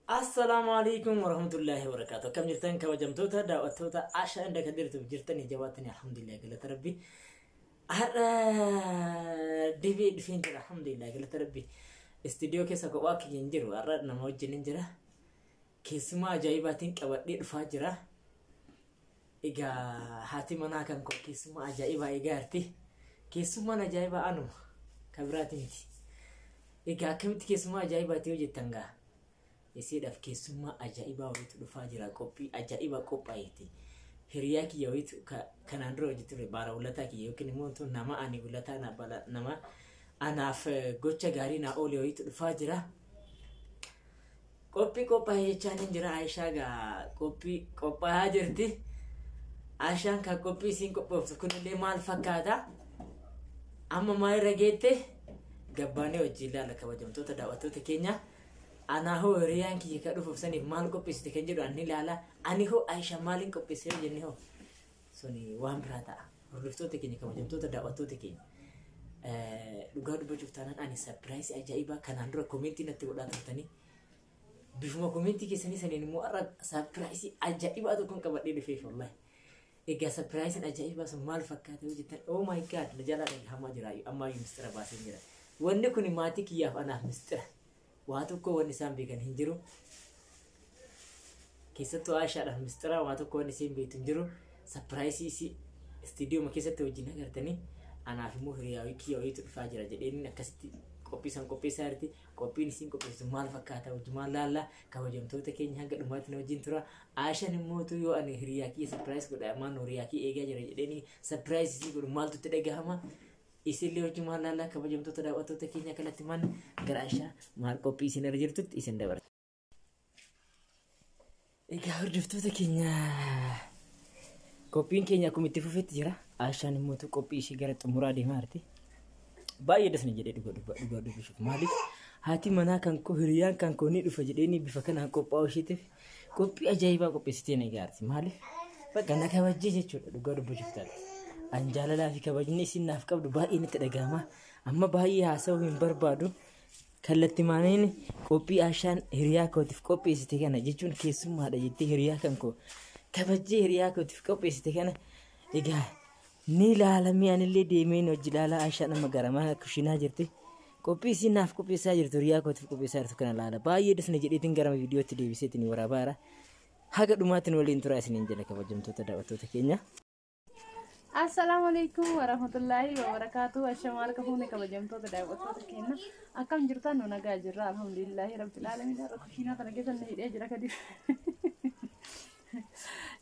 Assalamualaikum warahmatullahi wabarakatuh. Kam jirtan kabajamtoota daawwattoota ashaa inda kadirtu jirtanii jawaatanii alhamdulillah galata rabbi. Har'a dibii dhufeen jira alhamdulillah galata rabbi. Istiidiyoo keessa kophaa kiyyeen jiru har'a nama wajjin jira. Keessumaa ajaa'ibaatiin qabadhee dhufaa jira. Egaa haati manaa kan koo keessumaa ajaa'ibaa egaarti. Keessumaan ajaa'ibaa anuma kabiraati miti. Egaa akkamitti keessumaa ajaa'ibaatii hojjettan gaa? Isiidhaaf keessummaa ajaa'ibaa wayiitu dhufaa jira qophii ajaa'ibaa qophaa'eeti. Hiriyaa kiyya wayiitu kanaan dura hojjetu baara ulataa kiyya yookiin immoo nama ani ulataa nama anaaf gocha gaarii naa oole wayiitu dhufaa jira. Qophii qophaa'ee jechaan hin jira Aishaa gaa qophii qophaa'aa jirti. Aishaan kan qophii isiin qophooftu kunillee maal fakkaata? Amma maalirra geette? Gabbaanee wajjin ilaala kabajamtoota daawwattoota keenya. Ana hoo hiriyaan kiyya ka dhufuuf saniif maal qopheessite kan jedhu ani ilaala. Ani hoo Aisha maaliin qopheessee jenne hoo? Suni waan biraa ta'a. Hordoftoota keenya kabajamtoota daawwattoota keenya. Dhugaa dubbachuuf taanaan ani sarpiraayisii ajaa'ibaa kanaan dura koomentii natti godhaa turtanii. Bifuma koomentii keessanii saniin immoo har'a sarpiraayisii ajaa'ibaa tokkoon qabadhee dhufeef wallahi. Egaa sarpiraayisiin ajaa'ibaa sun maal fakkaata yoo jettan oh my god na jalaa dhagahamaa jira ammaayyuu mistira baasee jira. Wanni kun maatii kiyyaaf anaaf mistira. Waa tokko wanni isaan beekan hin jiru. Keessattuu Aishaadhaaf mistira waa tokko wanni isaan beektu hin jiru. Sarpiraayisii istiidiyoo keessatti wajjin agartanii anaaf immoo hiriyaa kiyya wayiitu dhufaa jira jedheen akkasitti qophiisan qopheessaa jirti. Qophiin isiin qopheessitu maal fakkaata wajjin maal laalla kabajamtoota keenya hanga dhumaatti na wajjin tura. Aishaan immoo yoo ani hiriyaa kiyya sarpiraayis godha maan hiriyaa kiyya eegaa jira jedheen sarpiraayisii godhu maaltu itti dhagahama? Isillee wajjin maal laalla kabajamtoota daawwattoota keenya kanatti man gara Aishaa maal qophii isin irra jirtutti isin dabarsa. Egaa hordoftoota keenya qophiin keenya akkuma itti fufetti jira. Aishaan immoo qophii ishee gara xumuraa deemaa jirti. Baay'ee dasna jedhee dhugaa dubbisuuf maaliif haati manaa kan koo hiriyaan kan koo ni dhufa jedheeni bifa kanaan qophaa'uu isheetiif qophii ajaa'ibaa qopheessitee na gaarti. Maaliif bakka na kabajjee jechuudha dhugaa dubbachuuf taate. An jaalalaa fi kabajni isin naaf qabdu baay'ee natti dhagahama. Amma baay'ee haasa'uu hin barbaadu. Kallattii maaniin qophii Aishaan hiriyaa kootiif qopheessite kana jechuun keessummaadha jettee hiriyaa kan koo kabajjee hiriyaa kootiif qopheessite kana egaa ni ilaalamee anillee deemeen hojii ilaalaa Aishaan amma garamaa kushinaa jirti. Qophii isin naaf qopheessaa jirtu hiriyaa kootiif qopheessaa jirtu kana ilaala. Baay'ee dasna jedheetiin gara viidiyootti deebiseetiin waraabaara. Haga dhumaatiin waliin turaa isiniin jala kabajamtoota daawwattoota keenya. Assalamualaikum warahmatullahi wabarakatuh. Ashamal kahune kabajamtoota daawwattoota keenya. Akkam jirtan nu nagaa jirra alhamdulillahi rabbil alamin. Kushiinaa kana keessa na hidhee jira kadir.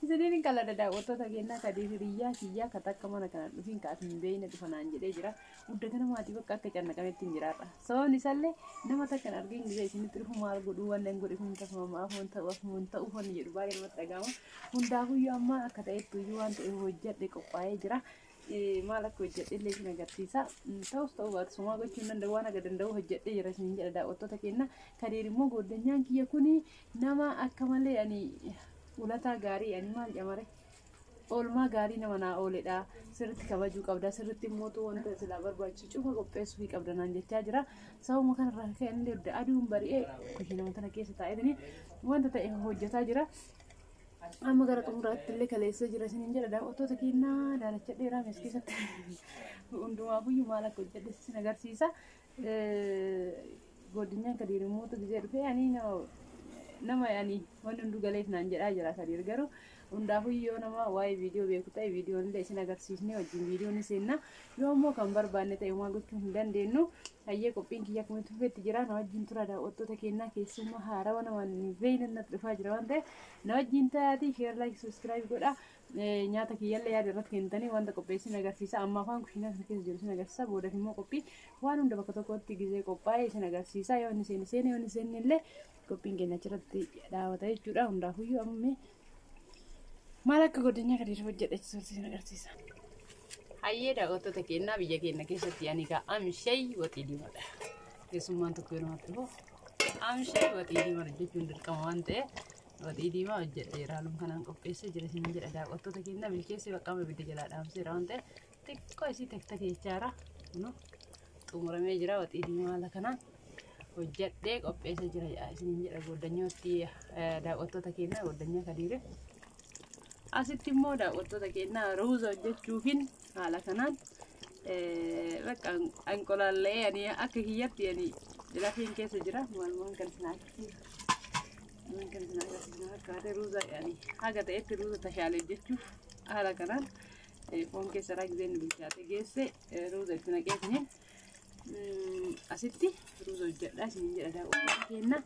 Isiniin kala daawwattoota keenya kadir hiriyaa kiyyaa katakka mana kana dhufin kaatiin beeyna dhufanaan jedhee jira. Guddatana maatii bakka akka cannaqametti hin jiraarra. Soon isallee nama takkan argin gisa isinitti dhufu maal godhuu wannan godhe kun tasmamaaf waan ta'uuf waan jedhu baay'ee namatti dhagahama. Hundaafuyyuu amma akka ta'etti iyyuu waan ta'e hojjedhe qophaa'ee jira. Maal akka hojjedhe illee isin agarsiisa. Ta'us ta'uu baatu sumaa gochuun danda'u waan akka danda'u hojjedhe jira isin jedha daawwattoota keenya. Kadir immoo gooddanyaan kiyya kuni nama akka malee ani ulataa gaarii ani maal jamare oolmaa gaarii nama naa ooledha. Sirriitti kabajuu qabda. Sirriitti immoo wanta silaa barbaachisu cufa qopheessuu qabda naan jechaa jira. Sababuma kanarraa kan inni aduun bari'ee kushiinama tana keessa taa'ee wanta ta'e hojjetaa jira. Amma gara xumuraatti illee kaleessa jira isiniin jedha daawwattoota keenya daalacha dheeraa mees keessatti hundumaafuyyuu maal akka hojjedhe isin agarsiisa. Gooddanyaan Kadir immoo gisee dhufee ani nama yani waan hundu galeef naan jedhaa jira Kadir garuu hundaafuyyoo nama waa'ee viidiyoo beeku ta'e viidiyoon illee isin agarsiisnee wajjin viidiyoon seenna yoo immoo kan barbaanne ta'e homaa gochuu hin dandeenyu. Hayyee qophiin kiyya akkuma tufeetti jira na wajjin tura daawwattoota keenya keessummaa haarawaa nama beeynan natti dhufaa jira waan ta'eef na wajjin ta'aatii sheer laayik subscribe godha. Nyaata kiyyallee yaada irratti kennitanii wanta qopheessin agarsiisa. Amma afaan kushiinaa kana keessa jiru isin agarsiisa. Boodas immoo qophii waan hunda bakka tokkotti gisee qophaa'ee isin agarsiisa. Yoo inni seene illee qophiin keenya achirratti dhaawata jechuudha. Hundaafuyyuu amma maal akka godinyaa Kadir hojjedhe isin agarsiisa. Hayyee daawwattoota keenya biyya keenya keessatti ani ka amshee waxii diimaadha. Keessummaan tokko yeroo amatti hoo amshee waxii diimaa jechuun dirqama waan ta'eef waxii diimaa hojjedhe raaluun kanaan qopheessee jira isin jedha daawwattoota keenya bilcheessee baqqama bidda jalaa dhaamseera waan ta'eef xiqqoo isii takkeechaara xumuramee jira waxii diimaa haala kanaan hojjedhee qopheessa jira isiniin jedha goddanyooti daawwattoota keenya goddanyaa Kadiire. Asitti immoo daawwattoota keenya ruuza hojjechuufin haala kanaan bakka anqolaallee ani akka kiyyatti ani lafeen keessa jira maalmoon kan sinaatii. Kan sinaatii akka ruuza yani haga ta'etti ruuza tashaalee hojjechuuf haala kanaan foon keessa raagzeen bilchaate geesse ruuza itti naqeetiniin asitti ruuza hojjedhaa isiniin jedha daawwattoota keenya.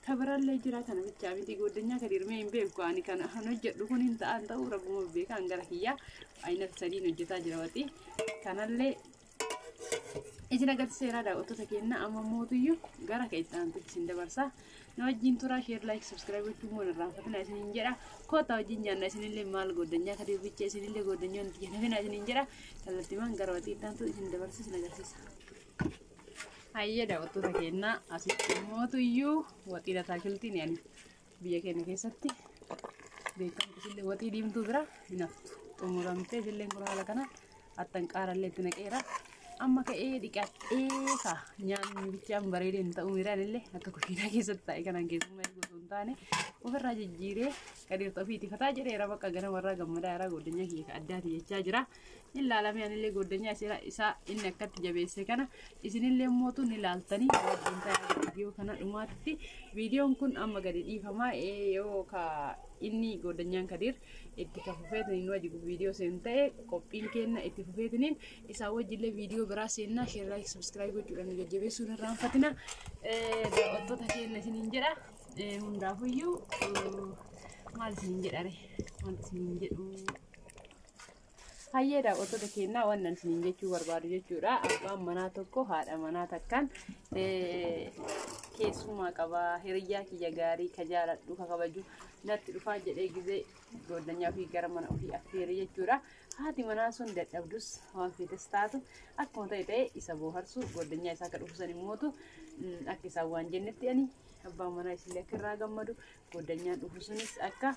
Kabarallee jira kana bichaa miti goddanyaa Kadiirmee hin beeku ani kana hojjedhu kun hin ta'u rabbuma beeka gara kiyyaa ayina sadiin hojjetaa jira wati kanallee isin agarsiiseera daawwattoota keenya amma mootiyyuu gara keessatti isin dabarsaa na wajjin turaa share like subscribe gochuun waan irraanfatina isiniin jedha koota wajjin nyaanna isinillee maal goddanyaa Kadiir bicha isinillee goddanyaa nuti jennafina isiniin jedha kallattimaan gara wati ittaantu isin dabarsa isin agarsiisa. Hayya daawwattoota keenya asitti mootiyyuu waxii ataakiltiin yani biyya keenya keessatti beekamu isillee waxii diimtuu bira hin haftu xumuramtee isillee kun haala kana attan qaarallee itti naqeera amma ka'ee dhiqadhee ka nyaanni bichaan bareedee hin ta'u miraan illee akka kushiinaa keessatti taa'e kanaan keessummaa gosoon hin taane ofirraa jijjiiree Kadiir ofiitii fataa jedheera bakka gara warraa gammadaa irraa goddanyaa kiyya ka addaati jechaa jira. Ilaalamee anillee goddanyaa isaa inni akkatti jabeesse kana isinillee mootu ni ilaaltanii wajjin ta'aa viidiyoo kana dhumaatti viidiyoon kun amma gadi dhiifamaa yoo ka inni goddanyaan Kadiir itti fufeetiniin wajji viidiyoo seen ta'e qophiin kenna itti fufeetiniin isaa wajjillee viidiyoo biraa seennaa share like subscribe gochuudhaan jajjabeessuun irraanfatina daawwattoota keenya isiniin jedha hundaafuyyuu maal isiniin jedhare maal isiniin jedhu. Hayyee daawwattoota keenya wannan isiniin jechuu barbaadu jechuudha. Abbaan manaa tokko haadha manaa takkaan keessummaa qabaa hiriyyaa kiyya gaarii ka jaaladhu ka kabaju natti dhufaa jedhee gizee goddanyaa ofii gara mana ofii affeere jechuudha. Haati manaa sun dadhabdus waan feetes taatu akkuma ta'e isa booharsu goddanyaa isaa akka dhufusan immootu akka isaan waan jennetti ani abbaan manaa isillee akka irraa gammadu goddanyaan dhufusunis akka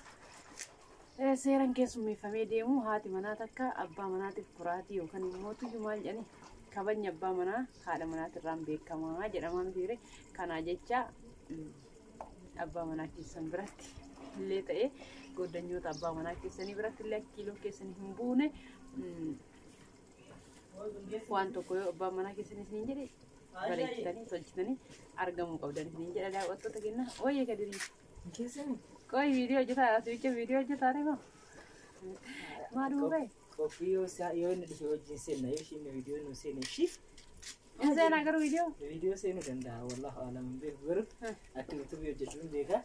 seeran keessummeeffamee deemu haati manaa takka abbaa manaatiif kuraatii yookaan immoo maal jedhani kabajni abbaa manaa haadha manaatirraan beekamaa jedhamaa mitiire kanaa jecha abbaa manaa keessan biratti illee ta'e goddanyoota abbaa manaa keessanii biratti illee kiiloo keessanii hin buune waan tokko yoo abbaa manaa keessanii isiniin jedhe bareechitanii tolchitanii argamuu qabdan isiniin jedha daawwattoota keenya ooyee Kadiirii keessanii. Koi video jeta aslinya video jeta nih bang. Madu be. Kopi yo ini di ojin sen, yo sini video nu sen shift. Saya nak keru video. Video sen nu ganda, wallah alam be gur. Aku itu video jedun deka.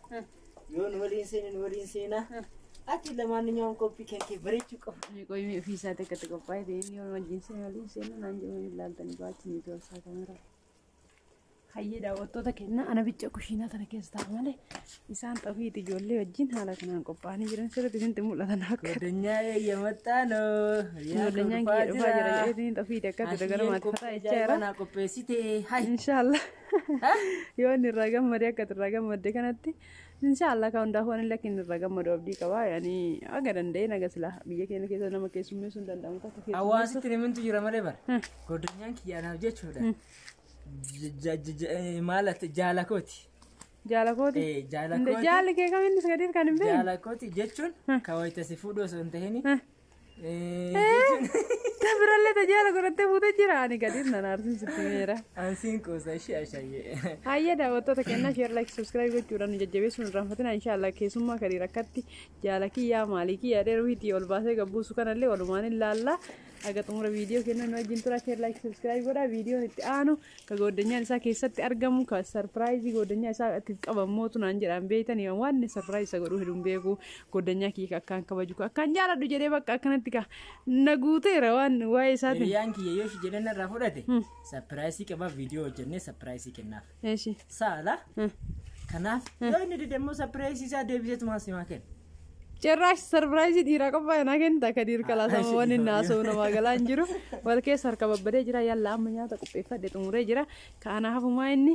Yo nuwalin sen na. Aku lemah nyom kopi kaki beri cukup. Koi mi visa te kata kopai deh ni orang ojin sen nuwalin sen nanti orang lantan baca ni tu asal kamera. Hayyee daawwattoota keenya ana bicha kushiinaa tana keessa taa'u malee isaan xafiiti ijoollee wajjin haala kanaan qophaa'anii jiran sirriitti isinitti mul'atan akka goddanyaa eeyyamattaanoo goddanyaan kiyya dhufaa jira jedheetiin xafiiti akkatti dagala maatifataa jechaa jira naa qopheessite inshaallah yoo inni irraa gammade akkatti irraa gammadde kanatti inshaallah ka hundaaf waan illee akka inni irraa gammadu abdii qabaa yaani aga danda'e naga sila biyya keenya keessa nama keessummeessuun danda'amu takka hawaasitti namintu jira malee bara goddanyaan kiyyaanaaf jechuudha. Malat jaalakoti. Jaalakoti. Jaalakoti. Jaalli kee kam inni Kadiir kan hin beekne. Jaalakoti jechuun kawayita si fuudhu osoo hin tahini. Tabirallee tajaajila godhattee fuutee jira ani Kadiir nan aarsin sitti meera. Ansiin kuusa ishee ashayyee. Hayyee daawwattoota keenya share like subscribe gochuudhaan jajjabeessuun irraanfatina inshallah keessummaa Kadiir akkatti jaalakiyyaa maalikiyyaa dheeruutii ol baasee gabbuusu kanallee walumaan ilaalla. Aga xumura video kenna nu wajjin tura share like subscribe godha video itti aanu ka goddanyaan isaa keessatti argamu ka surprise goddanyaa isaa itti qabamootu naan jedhan beeytanii waan surprise godhu hedun beeku goddanyaa kiyya akkaan kabaju akkaan jaaladhu jedhee bakka akkanatti ka naguuteera waan waa'ee isaati hiriyaan kiyya yoo shi jedhan irraa fudhate surprise qaba video hojjennee surprise kennaaf. Eeshi Saala kanaaf yoo inni didemmoo surprise isaa deebiseetu maasimaa kenna. Cerraash surprise dhiiraa qophaa'e naa kenna Kadiir kalaasama waan inni haasa'u namaa galaa hin jiru wal keessa harka babbadee jira yalla amma nyaata qopheeffadhe xumuree jira kaanaaf hafumaa inni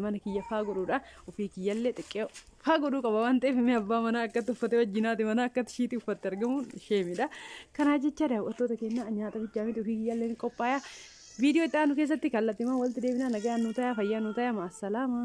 mana kiyya faa godhuudha ofii kiyyallee xiqqee faa godhuu qaba waan ta'eef mee abbaa manaa akkatti uffatee wajjinaati mana akkatti shiitii uffatte argamuun sheemidha kanaa jecha daawwattoota keenya nyaata bichaa miti ofii kiyyallee qophaa'aa Viidiyoo itti aanu keessatti kallattii walti deebinaa nagaa nu ta'a fayyaa nu ta'a maasalaama.